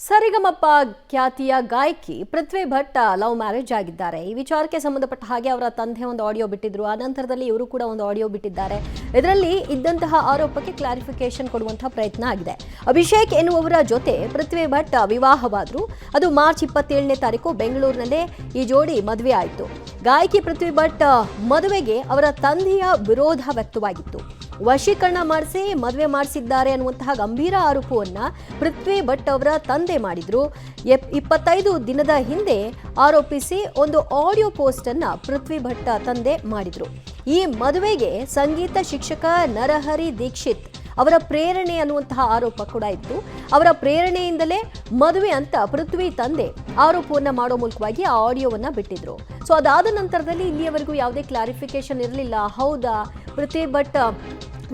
ಸರಿಗಮಪ್ಪ ಖ್ಯಾತಿಯ ಗಾಯಕಿ ಪೃಥ್ವಿ Bhat love marriage ಆಗಿದ್ದಾರೆ. ಈ ವಿಚಾರಕ್ಕೆ ಸಂಬಂಧಪಟ್ಟ ಹಾಗೆ ಅವರ ತಂದೆ ಒಂದು ಆಡಿಯೋ ಬಿಟ್ಟಿದ್ರು. ಆ ನಂತರದಲ್ಲಿ ಇವರು ಕೂಡ ಒಂದು ಆಡಿಯೋ ಬಿಟ್ಟಿದ್ದಾರೆ. ಇದರಲ್ಲಿ ಇದ್ದಂತಹ ಆರೋಪಕ್ಕೆ ಕ್ಲಾರಿಫಿಕೇಶನ್ ಕೊಡುವಂತಹ ಪ್ರಯತ್ನ ಆಗಿದೆ. ಅಭಿಷೇಕ್ ಎನ್ನುವವರ ಜೊತೆ ಪೃಥ್ವಿ ಭಟ್ ವಿವಾಹವಾದ್ರು. ಅದು ಮಾರ್ಚ್ 27ನೇ ತಾರೀಕು ಬೆಂಗಳೂರಿನಲ್ಲೇ ಈ ಜೋಡಿ ಮದುವೆ ಆಯಿತು. ಗಾಯಕಿ ಪೃಥ್ವಿ ಭಟ್ ಮದುವೆಗೆ ಅವರ ತಂದೆಯ ವಿರೋಧ ವ್ಯಕ್ತವಾಗಿತ್ತು. ವಶೀಕರಣ ಮಾಡಿಸಿ ಮದುವೆ ಮಾಡಿಸಿದ್ದಾರೆ ಅನ್ನುವಂತಹ ಗಂಭೀರ ಆರೋಪವನ್ನ ಪೃಥ್ವಿ ಭಟ್ ಅವರ ತಂದೆ ಮಾಡಿದ್ರು. 25 ದಿನದ ಹಿಂದೆ ಆರೋಪಿಸಿ ಒಂದು ಆಡಿಯೋ ಪೋಸ್ಟ್ ಅನ್ನ ಪೃಥ್ವಿ ಭಟ್ ತಂದೆ ಮಾಡಿದ್ರು. ಈ ಮದುವೆಗೆ ಸಂಗೀತ ಶಿಕ್ಷಕ ನರಹರಿ ದೀಕ್ಷಿತ್ ಅವರ ಪ್ರೇರಣೆ ಅನ್ನುವಂತಹ ಆರೋಪ ಕೂಡ ಇತ್ತು. ಅವರ ಪ್ರೇರಣೆಯಿಂದಲೇ ಮದುವೆ ಅಂತ ಪೃಥ್ವಿ ತಂದೆ ಆರೋಪವನ್ನ ಮಾಡೋ ಮೂಲಕವಾಗಿ ಆ ಆಡಿಯೋವನ್ನ ಬಿಟ್ಟಿದ್ರು. ಸೊ ಅದಾದ ನಂತರದಲ್ಲಿ ಇಲ್ಲಿಯವರೆಗೂ ಯಾವುದೇ ಕ್ಲಾರಿಫಿಕೇಶನ್ ಇರಲಿಲ್ಲ. ಹೌದಾ, ಪೃಥ್ವಿ ಭಟ್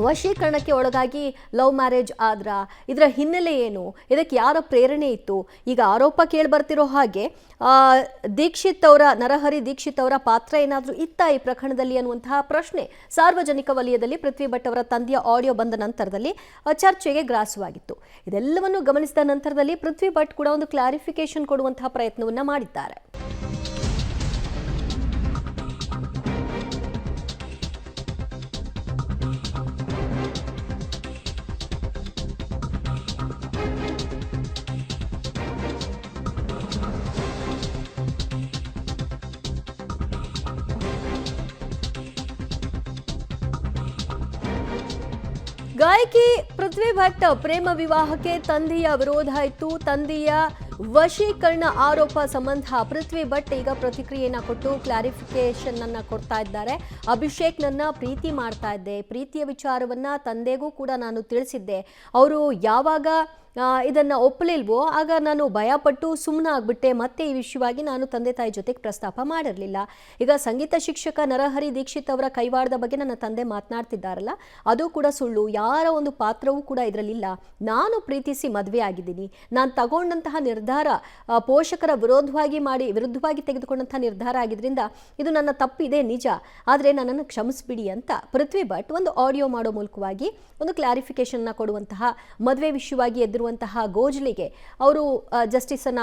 ವಶೀಕರಣಕ್ಕೆ ಒಳಗಾಗಿ ಲವ್ ಮ್ಯಾರೇಜ್ ಆದ್ರ, ಇದರ ಹಿನ್ನೆಲೆ ಏನು, ಇದಕ್ಕೆ ಯಾರ ಪ್ರೇರಣೆ ಇತ್ತು? ಈಗ ಆರೋಪ ಕೇಳಿ ಬರ್ತಿರೋ ಹಾಗೆ ನರಹರಿ ದೀಕ್ಷಿತ್ ಅವರ ಪಾತ್ರ ಏನಾದರೂ ಇತ್ತ ಈ ಪ್ರಕರಣದಲ್ಲಿ ಅನ್ನುವಂತಹ ಪ್ರಶ್ನೆ ಸಾರ್ವಜನಿಕ ವಲಯದಲ್ಲಿ ಪೃಥ್ವಿ ಭಟ್ ಅವರ ತಂದೆಯ ಆಡಿಯೋ ಬಂದ ನಂತರದಲ್ಲಿ ಚರ್ಚೆಗೆ ಗ್ರಾಸವಾಗಿತ್ತು. ಇದೆಲ್ಲವನ್ನು ಗಮನಿಸಿದ ನಂತರದಲ್ಲಿ ಪೃಥ್ವಿ ಭಟ್ ಕೂಡ ಒಂದು ಕ್ಲಾರಿಫಿಕೇಶನ್ ಕೊಡುವಂತಹ ಪ್ರಯತ್ನವನ್ನ ಮಾಡಿದ್ದಾರೆ. ಗಾಯಕಿ ಪೃಥ್ವಿ ಭಟ್ ಪ್ರೇಮ ವಿವಾಹಕ್ಕೆ ತಂದೆಯ ವಿರೋಧ ಇತ್ತು. ತಂದೆಯ ವಶೀಕರಣ ಆರೋಪ ಸಂಬಂಧ ಪೃಥ್ವಿ ಭಟ್ ಈಗ ಪ್ರತಿಕ್ರಿಯೆಯನ್ನ ಕೊಟ್ಟು ಕ್ಲಾರಿಫಿಕೇಶನ್ ಅನ್ನ ಕೊಡ್ತಾ ಇದ್ದಾರೆ. ಅಭಿಷೇಕ್ ನನ್ನ ಪ್ರೀತಿ ಮಾಡ್ತಾ ಇದ್ದೆ, ಪ್ರೀತಿಯ ವಿಚಾರವನ್ನ ತಂದೆಗೂ ಕೂಡ ನಾನು ತಿಳಿಸಿದ್ದೆ. ಅವರು ಯಾವಾಗ ಇದನ್ನ ಒಪ್ಪಲಿಲ್ವೋ ಆಗ ನಾನು ಭಯಪಟ್ಟು ಸುಮ್ಮನೆ ಆಗ್ಬಿಟ್ಟೆ. ಮತ್ತೆ ಈ ವಿಷಯವಾಗಿ ನಾನು ತಂದೆ ತಾಯಿ ಜೊತೆಗೆ ಪ್ರಸ್ತಾಪ ಮಾಡಿರಲಿಲ್ಲ. ಈಗ ಸಂಗೀತ ಶಿಕ್ಷಕ ನರಹರಿ ದೀಕ್ಷಿತ್ ಅವರ ಕೈವಾಡದ ಬಗ್ಗೆ ನನ್ನ ತಂದೆ ಮಾತನಾಡ್ತಿದ್ದಾರಲ್ಲ, ಅದು ಕೂಡ ಸುಳ್ಳು. ಯಾರ ಒಂದು ಪಾತ್ರವೂ ಕೂಡ ಇದರಲ್ಲಿಲ್ಲ. ನಾನು ಪ್ರೀತಿಸಿ ಮದುವೆ ಆಗಿದ್ದೀನಿ. ನಾನು ತಗೊಂಡಂತಹ ನಿರ್ಧಾರ ಪೋಷಕರ ವಿರುದ್ಧವಾಗಿ ತೆಗೆದುಕೊಂಡಂತಹ ನಿರ್ಧಾರ ಆಗಿದ್ರಿಂದ ಇದು ನನ್ನ ತಪ್ಪಿದೆ ನಿಜ, ಆದರೆ ನನ್ನನ್ನು ಕ್ಷಮಿಸ್ಬಿಡಿ ಅಂತ ಪೃಥ್ವಿ ಭಟ್ ಒಂದು ಆಡಿಯೋ ಮಾಡೋ ಮೂಲಕವಾಗಿ ಒಂದು ಕ್ಲಾರಿಫಿಕೇಶನ್ ಕೊಡುವಂತಹ ಮದುವೆ ವಿಷಯವಾಗಿ ಎದ್ದಿರುವಂತಹ ಗೋಜಲಿಗೆ ಅವರು ಜಸ್ಟಿಸ್ ಅನ್ನ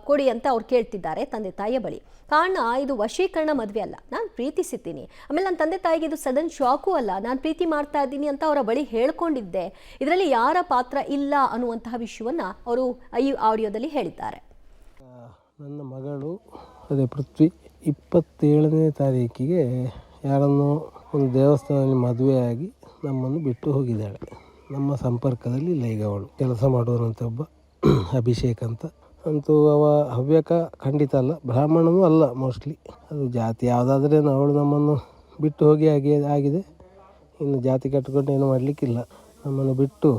ಕೊಡಿ ಅಂತ ಅವ್ರು ಕೇಳ್ತಿದ್ದಾರೆ ತಂದೆ ತಾಯಿಯ ಬಳಿ. ಕಾರಣ ಇದು ವಶೀಕರಣ ಮದುವೆ ಅಲ್ಲ, ನಾನು ಪ್ರೀತಿಸಿದ್ದೀನಿ. ಆಮೇಲೆ ನನ್ನ ತಂದೆ ತಾಯಿಗೆ ಇದು ಸಡನ್ ಶಾಕು ಅಲ್ಲ, ನಾನು ಪ್ರೀತಿ ಮಾಡ್ತಾ ಇದ್ದೀನಿ ಅಂತ ಅವರ ಬಳಿ ಹೇಳ್ಕೊಂಡಿದ್ದೆ. ಇದರಲ್ಲಿ ಯಾರ ಪಾತ್ರ ಇಲ್ಲ ಅನ್ನುವಂತಹ ವಿಷಯವನ್ನ ಅವರು ಈ ಆಡಿಯೋದಲ್ಲಿ ಹೇಳಿದ್ದಾರೆ. ನನ್ನ ಮಗಳು ಅದೇ ಪೃಥ್ವಿ 27ನೇ ತಾರೀಕಿಗೆ ಯಾರನ್ನೋ ಒಂದು ದೇವಸ್ಥಾನದಲ್ಲಿ ಮದುವೆಯಾಗಿ ನಮ್ಮನ್ನು ಬಿಟ್ಟು ಹೋಗಿದ್ದಾಳೆ. ನಮ್ಮ ಸಂಪರ್ಕದಲ್ಲಿ ಇಲ್ಲ. ಈಗ ಅವಳು ಕೆಲಸ ಮಾಡುವಂಥ ಒಬ್ಬ ಅಭಿಷೇಕ್ ಅಂತ ಅಂತೂ ಅವ ಹವ್ಯಕ ಖಂಡಿತ ಅಲ್ಲ, ಬ್ರಾಹ್ಮಣನೂ ಅಲ್ಲ ಮೋಸ್ಟ್ಲಿ. ಅದು ಜಾತಿ ಯಾವುದಾದ್ರೂ ಅವಳು ನಮ್ಮನ್ನು ಬಿಟ್ಟು ಹೋಗಿ ಆಗಿದೆ. ಇನ್ನು ಜಾತಿ ಕಟ್ಕೊಂಡು ಏನು ಮಾಡಲಿಕ್ಕಿಲ್ಲ. ನಮ್ಮನ್ನು ಬಿಟ್ಟು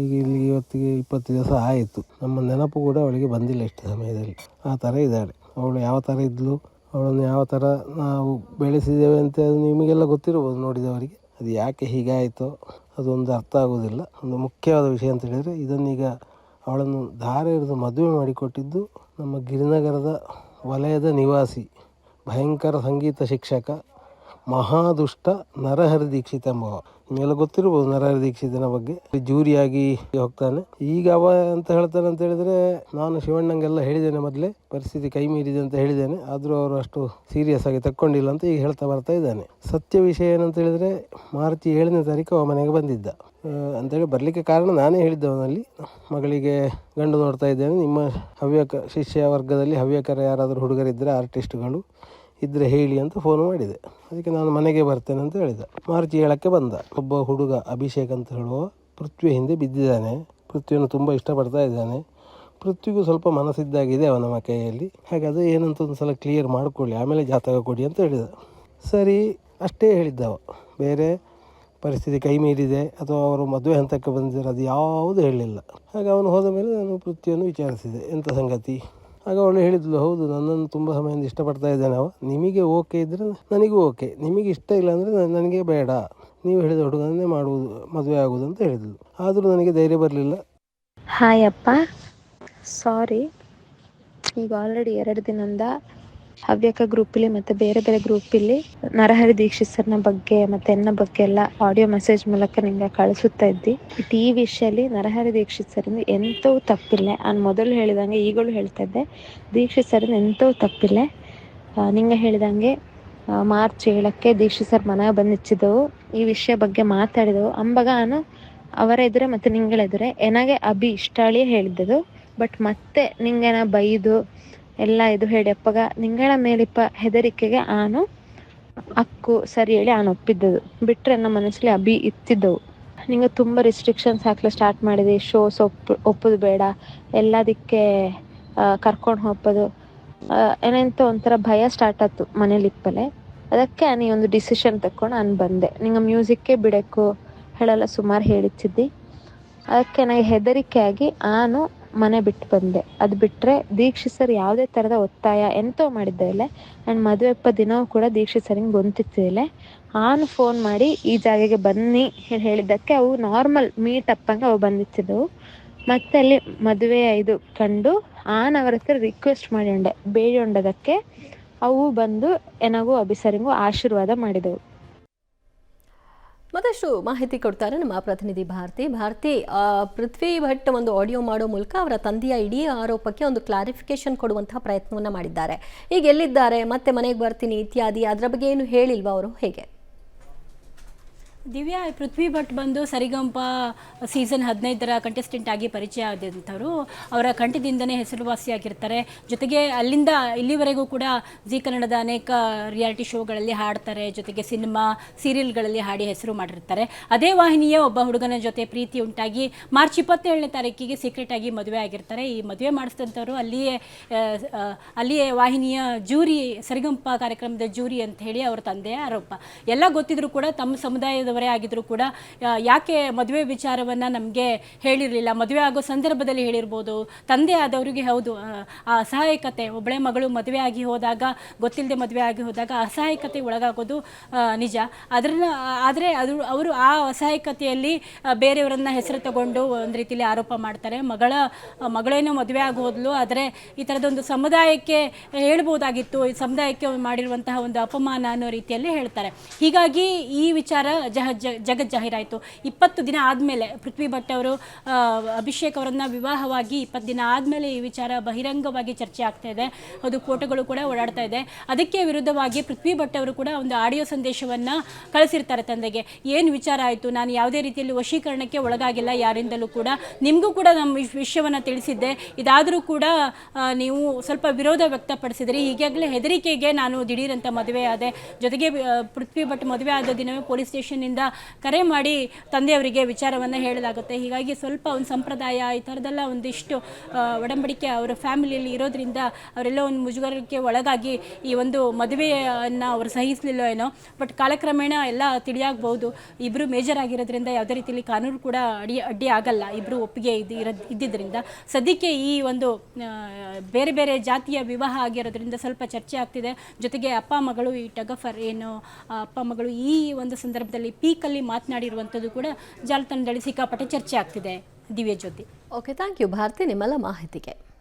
ಈಗ ಇಲ್ಲಿ ಇವತ್ತಿಗೆ 20 ದಿವಸ ಆಯಿತು. ನಮ್ಮ ನೆನಪು ಕೂಡ ಅವಳಿಗೆ ಬಂದಿಲ್ಲ ಇಷ್ಟು ಸಮಯದಲ್ಲಿ. ಆ ಥರ ಇದ್ದಾಳೆ ಅವಳು. ಯಾವ ಥರ ಇದ್ಲು, ಅವಳನ್ನು ಯಾವ ಥರ ನಾವು ಬೆಳೆಸಿದ್ದೇವೆ ಅಂತ ನಿಮಗೆಲ್ಲ ಗೊತ್ತಿರ್ಬೋದು ನೋಡಿದವರಿಗೆ. ಅದು ಯಾಕೆ ಹೀಗಾಯಿತೋ ಅದೊಂದು ಅರ್ಥ ಆಗೋದಿಲ್ಲ. ಒಂದು ಮುಖ್ಯವಾದ ವಿಷಯ ಅಂತ ಹೇಳಿದರೆ, ಇದನ್ನೀಗ ಅವಳನ್ನು ಧಾರೆ ಹಿಡಿದು ಮದುವೆ ಮಾಡಿಕೊಟ್ಟಿದ್ದು ನಮ್ಮ ಗಿರಿನಗರದ ವಲಯದ ನಿವಾಸಿ ಭಯಂಕರ ಸಂಗೀತ ಶಿಕ್ಷಕ ಮಹಾದುಷ್ಟ ನರಹರಿ ದೀಕ್ಷಿತ್ ಎಂಬವ. ನಿಮಗೆಲ್ಲ ಗೊತ್ತಿರ್ಬೋದು ನರಹರಿ ದೀಕ್ಷಿತನ ಬಗ್ಗೆ. ಜೂರಿಯಾಗಿ ಹೋಗ್ತಾನೆ. ಈಗ ಅವ ಅಂತ ಹೇಳ್ತಾನೆ ಅಂತ ಹೇಳಿದರೆ, ನಾನು ಶಿವಣ್ಣಂಗೆಲ್ಲ ಹೇಳಿದ್ದೇನೆ ಮೊದಲೇ, ಪರಿಸ್ಥಿತಿ ಕೈ ಮೀರಿದೆ ಅಂತ ಹೇಳಿದ್ದೇನೆ. ಆದರೂ ಅವರು ಅಷ್ಟು ಸೀರಿಯಸ್ ಆಗಿ ತಕ್ಕೊಂಡಿಲ್ಲ ಅಂತ ಈಗ ಹೇಳ್ತಾ ಬರ್ತಾ ಇದ್ದಾನೆ. ಸತ್ಯ ವಿಷಯ ಏನಂತ ಹೇಳಿದರೆ, ಮಾರ್ಚ್ 7ನೇ ತಾರೀಕು ಅವ ಮನೆಗೆ ಬಂದಿದ್ದ. ಅಂತೇಳಿ ಬರಲಿಕ್ಕೆ ಕಾರಣ ನಾನೇ ಹೇಳಿದ್ದವನಲ್ಲಿ, ಮಗಳಿಗೆ ಗಂಡು ನೋಡ್ತಾ ಇದ್ದೇನೆ, ನಿಮ್ಮ ಹವ್ಯಕ ಶಿಷ್ಯ ವರ್ಗದಲ್ಲಿ ಹವ್ಯಕರ ಯಾರಾದರೂ ಹುಡುಗರಿದ್ದರೆ, ಆರ್ಟಿಸ್ಟ್ಗಳು ಇದ್ದರೆ ಹೇಳಿ ಅಂತ ಫೋನ್ ಮಾಡಿದೆ. ಅದಕ್ಕೆ ನಾನು ಮನೆಗೆ ಬರ್ತೇನೆ ಅಂತ ಹೇಳಿದ. ಮಾರ್ಚ್ 7ಕ್ಕೆ ಬಂದ. ಒಬ್ಬ ಹುಡುಗ ಅಭಿಷೇಕ್ ಅಂತ ಹೇಳುವ ಪೃಥ್ವಿ ಹಿಂದೆ ಬಿದ್ದಿದ್ದಾನೆ. ಪೃಥ್ವಿಯನ್ನು ತುಂಬ ಇಷ್ಟಪಡ್ತಾ ಇದ್ದಾನೆ. ಪೃಥ್ವಿಗೂ ಸ್ವಲ್ಪ ಮನಸ್ಸಿದ್ದಾಗಿದೆ ಅವನ ಕೈಯಲ್ಲಿ. ಹಾಗೆ ಅದು ಏನಂತ ಒಂದು ಸಲ ಕ್ಲಿಯರ್ ಮಾಡಿಕೊಳ್ಳಿ, ಆಮೇಲೆ ಜಾತಕ ಕೊಡಿ ಅಂತ ಹೇಳಿದ. ಸರಿ ಅಷ್ಟೇ ಹೇಳಿದ್ದವ. ಬೇರೆ ಪರಿಸ್ಥಿತಿ ಕೈ ಮೀರಿದೆ ಅಥವಾ ಅವರು ಮದುವೆ ಹಂತಕ್ಕೆ ಬಂದಿದ್ದಾರೆ ಅದು ಯಾವುದೂ ಹೇಳಲಿಲ್ಲ. ಹಾಗೆ ಅವನು ಹೋದ ಮೇಲೆ ನಾನು ಪೃಥ್ವಿಯನ್ನು ವಿಚಾರಿಸಿದೆ, ಎಂಥ ಸಂಗತಿ. ಆಗ ಅವಳು ಹೇಳಿದ್ಲು, ಹೌದು ನನ್ನನ್ನು ತುಂಬ ಸಮಯದಿಂದ ಇಷ್ಟಪಡ್ತಾ ಇದ್ದಾನೆ ಅವ. ನಿಮಗೆ ಓಕೆ ಇದ್ದರೆ ನನಗೂ ಓಕೆ, ನಿಮಗೆ ಇಷ್ಟ ಇಲ್ಲ ಅಂದರೆ ನನಗೆ ಬೇಡ, ನೀವು ಹೇಳಿದ ಹುಡುಗನೇ ಮಾಡುವುದು, ಮದುವೆ ಆಗುವುದು ಅಂತ ಹೇಳಿದ್ಲು. ಆದರೂ ನನಗೆ ಧೈರ್ಯ ಬರಲಿಲ್ಲ. ಹಾಯ್ ಅಪ್ಪ, ಸಾರಿ. ಈಗ ಆಲ್ರೆಡಿ 2 ದಿನದಿಂದ ಹವ್ಯಕ ಗ್ರೂಪಲ್ಲಿ ಮತ್ತು ಬೇರೆ ಬೇರೆ ಗ್ರೂಪಲ್ಲಿ ನರಹರಿ ದೀಕ್ಷಿತ್ ಸರ್ನ ಬಗ್ಗೆ ಮತ್ತು ಎನ್ನ ಬಗ್ಗೆ ಎಲ್ಲ ಆಡಿಯೋ ಮೆಸೇಜ್ ಮೂಲಕ ನಿಂಗೆ ಕಳಿಸುತ್ತಾ ಇದ್ದಿ. ಬಟ್ ಈ ವಿಷಯಲ್ಲಿ ನರಹರಿ ದೀಕ್ಷಿತ್ ಸರಿಂದ ಎಂಥವು ತಪ್ಪಿಲ್ಲ. ನಾನು ಮೊದಲು ಹೇಳಿದಂಗೆ ಈಗಲೂ ಹೇಳ್ತಾ ಇದ್ದೆ, ದೀಕ್ಷಿತ್ ಸರಿಂದ ಎಂಥವು ತಪ್ಪಿಲ್ಲ. ನಿಂಗೆ ಹೇಳಿದಂಗೆ ಮಾರ್ಚ್ 7ಕ್ಕೆ ದೀಕ್ಷಿತ್ ಸರ್ ಮನೆಗೆ ಬಂದಿಚ್ಚಿದ್ದೆವು, ಈ ವಿಷಯ ಬಗ್ಗೆ ಮಾತಾಡಿದೆವು. ಅಂಬಾಗ ನಾನು ಅವರ ಎದುರೇ ಮತ್ತು ನಿಂಗಳೆದುರೇ ಎನಗೆ ಅಭಿ ಇಷ್ಟಾಳಿಯೇ ಹೇಳಿದ್ದದು. ಬಟ್ ಮತ್ತೆ ನಿಂಗೆನ ಬೈದು ಎಲ್ಲ ಇದು ಹೇಳಿ ಅಪ್ಪಗ ನಿಂಗಳ ಮೇಲಿಪ್ಪ ಹೆದರಿಕೆಗೆ ಆನು ಅಕ್ಕು ಸರಿ ಹೇಳಿ ಆನು ಒಪ್ಪಿದ್ದದು. ಬಿಟ್ಟರೆ ನಮ್ಮ ಮನಸ್ಸಲ್ಲಿ ಅಭಿ ಇತ್ತಿದ್ದವು. ನಿಂಗೆ ತುಂಬ ರಿಸ್ಟ್ರಿಕ್ಷನ್ಸ್ ಹಾಕ್ಲಿಕ್ಕೆ ಸ್ಟಾರ್ಟ್ ಮಾಡಿದೆ. ಶೋಸ್ ಒಪ್ಪೋದು ಬೇಡ, ಎಲ್ಲದಕ್ಕೆ ಕರ್ಕೊಂಡು ಹೋಗೋದು ಏನಂತ ಒಂಥರ ಭಯ ಸ್ಟಾರ್ಟ್ ಆಯ್ತು ಮನೇಲಿ ಇಪ್ಪಲೆ. ಅದಕ್ಕೆ ನೀ ಒಂದು ಡಿಸಿಷನ್ ತಗೊಂಡು ನಾನು ಬಂದೆ. ನಿಂಗೆ ಮ್ಯೂಸಿಕ್ಕೇ ಬಿಡೋಕ್ಕೂ ಹೇಳಲ್ಲ ಸುಮಾರು ಹೇಳಿಚ್ಚಿದ್ದಿ. ಅದಕ್ಕೆ ನನಗೆ ಹೆದರಿಕೆ ಆಗಿ ನಾನು ಮನೆ ಬಿಟ್ಟು ಬಂದೆ. ಅದು ಬಿಟ್ಟರೆ ದೀಕ್ಷಿತ್ ಸರ್ ಯಾವುದೇ ಥರದ ಒತ್ತಾಯ ಎಂತೋ ಮಾಡಿದ್ದೆ ಇಲ್ಲ. ನಾನು ಮದುವೆಪ್ಪ ದಿನವೂ ಕೂಡ ದೀಕ್ಷಿತ್ ಸರಿಂಗೆ ಗೊಂತಿತ್ತಿಲ್ಲ. ನಾನು ಫೋನ್ ಮಾಡಿ ಈ ಜಾಗಕ್ಕೆ ಬನ್ನಿ ಹೇಳಿದ್ದಕ್ಕೆ ಅವು ನಾರ್ಮಲ್ ಮೀಟ್ ಅಪ್ಪಂಗೆ ಅವು ಬಂದಿತ್ತಿದ್ದವು. ಮತ್ತು ಅಲ್ಲಿ ಮದುವೆ ಇದು ಕಂಡು ಅವರ ಹತ್ರ ರಿಕ್ವೆಸ್ಟ್ ಮಾಡಿಂಡೆ, ಬೇಡಿ ಉಂಡದಕ್ಕೆ ಅವು ಬಂದು ಏನಾಗೂ ಅಭಿಸರಿಂಗು ಆಶೀರ್ವಾದ ಮಾಡಿದೆವು. ಮತ್ತಷ್ಟು ಮಾಹಿತಿ ಕೊಡ್ತಾರೆ ನಮ್ಮ ಪ್ರತಿನಿಧಿ ಭಾರತಿ. ಪೃಥ್ವಿ ಭಟ್ ಒಂದು ಆಡಿಯೋ ಮಾಡೋ ಮೂಲಕ ಅವರ ತಂದೆಯ ಇಡೀ ಆರೋಪಕ್ಕೆ ಒಂದು ಕ್ಲಾರಿಫಿಕೇಶನ್ ಕೊಡುವಂತಹ ಪ್ರಯತ್ನವನ್ನು ಮಾಡಿದ್ದಾರೆ. ಈಗ ಎಲ್ಲಿದ್ದಾರೆ, ಮತ್ತೆ ಮನೆಗೆ ಬರ್ತೀನಿ ಇತ್ಯಾದಿ, ಅದರ ಬಗ್ಗೆ ಏನು ಹೇಳಿಲ್ವಾ ಅವರು, ಹೇಗೆ? ದಿವ್ಯಾ, ಪೃಥ್ವಿ ಭಟ್ ಬಂದು ಸರಿಗಂಪ ಸೀಸನ್ 15ರ ಕಂಟೆಸ್ಟೆಂಟ್ ಆಗಿ ಪರಿಚಯ ಆದಂಥವ್ರು. ಅವರ ಕಂಠದಿಂದನೇ ಹೆಸರುವಾಸಿಯಾಗಿರ್ತಾರೆ. ಜೊತೆಗೆ ಅಲ್ಲಿಂದ ಇಲ್ಲಿವರೆಗೂ ಕೂಡ ಜಿ ಕನ್ನಡದ ಅನೇಕ ರಿಯಾಲಿಟಿ ಶೋಗಳಲ್ಲಿ ಹಾಡ್ತಾರೆ. ಜೊತೆಗೆ ಸಿನಿಮಾ ಸೀರಿಯಲ್ಗಳಲ್ಲಿ ಹಾಡಿ ಹೆಸರು ಮಾಡಿರ್ತಾರೆ. ಅದೇ ವಾಹಿನಿಯ ಒಬ್ಬ ಹುಡುಗನ ಜೊತೆ ಪ್ರೀತಿ ಉಂಟಾಗಿ ಮಾರ್ಚ್ 27ನೇ ತಾರೀಕಿಗೆ ಸೀಕ್ರೆಟ್ ಆಗಿ ಮದುವೆ ಆಗಿರ್ತಾರೆ. ಈ ಮದುವೆ ಮಾಡಿಸಿದಂಥವ್ರು ಅಲ್ಲಿಯೇ ವಾಹಿನಿಯ ಜೂರಿ, ಸರಿಗಂಪ ಕಾರ್ಯಕ್ರಮದ ಜೂರಿ ಅಂತ ಹೇಳಿ ಅವರ ತಂದೆಯ ಆರೋಪ. ಎಲ್ಲ ಗೊತ್ತಿದ್ರು ಕೂಡ ತಮ್ಮ ಸಮುದಾಯದ ಆಗಿದ್ರು ಕೂಡ ಯಾಕೆ ಮದುವೆ ವಿಚಾರವನ್ನು ನಮಗೆ ಹೇಳಿರಲಿಲ್ಲ, ಮದುವೆ ಆಗೋ ಸಂದರ್ಭದಲ್ಲಿ ಹೇಳಿರ್ಬೋದು. ತಂದೆ ಆದವರಿಗೆ ಹೌದು ಅಸಹಾಯಕತೆ, ಒಬ್ಬಳೆ ಮಗಳು ಮದುವೆ ಆಗಿ ಹೋದಾಗ, ಗೊತ್ತಿಲ್ಲದೆ ಮದುವೆ ಆಗಿ ಹೋದಾಗ ಅಸಹಾಯಕತೆ ಒಳಗಾಗೋದು ನಿಜ. ಆದರೆ ಅವರು ಆ ಅಸಹಾಯಕತೆಯಲ್ಲಿ ಬೇರೆಯವರನ್ನ ಹೆಸರು ತಗೊಂಡು ಒಂದು ರೀತಿಯಲ್ಲಿ ಆರೋಪ ಮಾಡ್ತಾರೆ. ಮಗಳೇನೋ ಮದುವೆ ಆಗಿ ಹೋದ್ಲು, ಆದರೆ ಈ ಥರದೊಂದು ಸಮುದಾಯಕ್ಕೆ ಹೇಳ್ಬೋದಾಗಿತ್ತು, ಈ ಸಮುದಾಯಕ್ಕೆ ಮಾಡಿರುವಂತಹ ಒಂದು ಅಪಮಾನ ಅನ್ನೋ ರೀತಿಯಲ್ಲಿ ಹೇಳ್ತಾರೆ. ಹೀಗಾಗಿ ಈ ವಿಚಾರ ಜಗತ್ ಜಾಹೀರಾಯಿತು. 20 ದಿನ ಆದಮೇಲೆ ಪೃಥ್ವಿ ಭಟ್ ಅವರು ಅಭಿಷೇಕ್ ಅವರನ್ನ ವಿವಾಹವಾಗಿ 20 ದಿನ ಆದಮೇಲೆ ಈ ವಿಚಾರ ಬಹಿರಂಗವಾಗಿ ಚರ್ಚೆ ಆಗ್ತಾ ಇದೆ. ಅದು ಫೋಟೋಗಳು ಕೂಡ ಓಡಾಡ್ತಾ ಇದೆ. ಅದಕ್ಕೆ ವಿರುದ್ಧವಾಗಿ ಪೃಥ್ವಿ ಭಟ್ ಅವರು ಕೂಡ ಒಂದು ಆಡಿಯೋ ಸಂದೇಶವನ್ನು ಕಳಿಸಿರ್ತಾರೆ ತಂದೆಗೆ. ಏನು ವಿಚಾರ ಆಯಿತು, ನಾನು ಯಾವುದೇ ರೀತಿಯಲ್ಲಿ ವಶೀಕರಣಕ್ಕೆ ಒಳಗಾಗಿಲ್ಲ ಯಾರಿಂದಲೂ ಕೂಡ, ನಿಮಗೂ ಕೂಡ ನಮ್ಮ ವಿಷಯವನ್ನು ತಿಳಿಸಿದ್ದೆ, ಇದಾದರೂ ಕೂಡ ನೀವು ಸ್ವಲ್ಪ ವಿರೋಧ ವ್ಯಕ್ತಪಡಿಸಿದ್ರಿ. ಈಗಾಗಲೇ ಹೆದರಿಕೆಗೆ ನಾನು ದಿಢೀರಂತ ಮದುವೆ ಆದೆ. ಜೊತೆಗೆ ಪೃಥ್ವಿ ಭಟ್ ಮದುವೆ ಆದ ದಿನವೇ ಪೊಲೀಸ್ ಸ್ಟೇಷನ್ನಿಂದ ಕರೆ ಮಾಡಿ ತಂದೆಯವರಿಗೆ ವಿಚಾರವನ್ನು ಹೇಳಲಾಗುತ್ತೆ. ಹೀಗಾಗಿ ಸ್ವಲ್ಪ ಒಂದು ಸಂಪ್ರದಾಯ ಈ ಥರದ್ದೆಲ್ಲ ಒಂದಿಷ್ಟು ಒಡಂಬಡಿಕೆ ಅವರ ಫ್ಯಾಮಿಲಿಯಲ್ಲಿ ಇರೋದ್ರಿಂದ ಅವರೆಲ್ಲ ಒಂದು ಮುಜುಗರಕ್ಕೆ ಒಳಗಾಗಿ ಈ ಒಂದು ಮದುವೆಯನ್ನು ಅವರು ಸಹಿಸಲಿಲ್ಲ ಏನೋ. ಬಟ್ ಕಾಲಕ್ರಮೇಣ ಎಲ್ಲ ತಿಳಿಯಾಗಬಹುದು. ಇಬ್ಬರು ಮೇಜರ್ ಆಗಿರೋದ್ರಿಂದ ಯಾವುದೇ ರೀತಿಯಲ್ಲಿ ಕಾನೂನು ಕೂಡ ಅಡ್ಡಿ ಆಗಲ್ಲ, ಇಬ್ಬರು ಒಪ್ಪಿಗೆ ಇದ್ದಿದ್ದರಿಂದ. ಸದ್ಯಕ್ಕೆ ಈ ಒಂದು ಬೇರೆ ಬೇರೆ ಜಾತಿಯ ವಿವಾಹ ಆಗಿರೋದ್ರಿಂದ ಸ್ವಲ್ಪ ಚರ್ಚೆ ಆಗ್ತಿದೆ. ಜೊತೆಗೆ ಅಪ್ಪ ಮಗಳು ಈ ಟಗಫರ್ ಏನು ಅಪ್ಪ ಮಗಳು ಈ ಒಂದು ಸಂದರ್ಭದಲ್ಲಿ ಪೀಕಲ್ಲಿ ಮಾತನಾಡಿರುವಂಥದ್ದು ಕೂಡ ಜಾಲತಾಣದಲ್ಲಿ ಸಿಕ್ಕಾಪಟ್ಟೆ ಚರ್ಚೆ ಆಗ್ತಿದೆ. ದಿವ್ಯ ಜ್ಯೋತಿ. ಓಕೆ, ಥ್ಯಾಂಕ್ ಯು ಭಾರತಿ ನಿಮ್ಮೆಲ್ಲ ಮಾಹಿತಿಗೆ.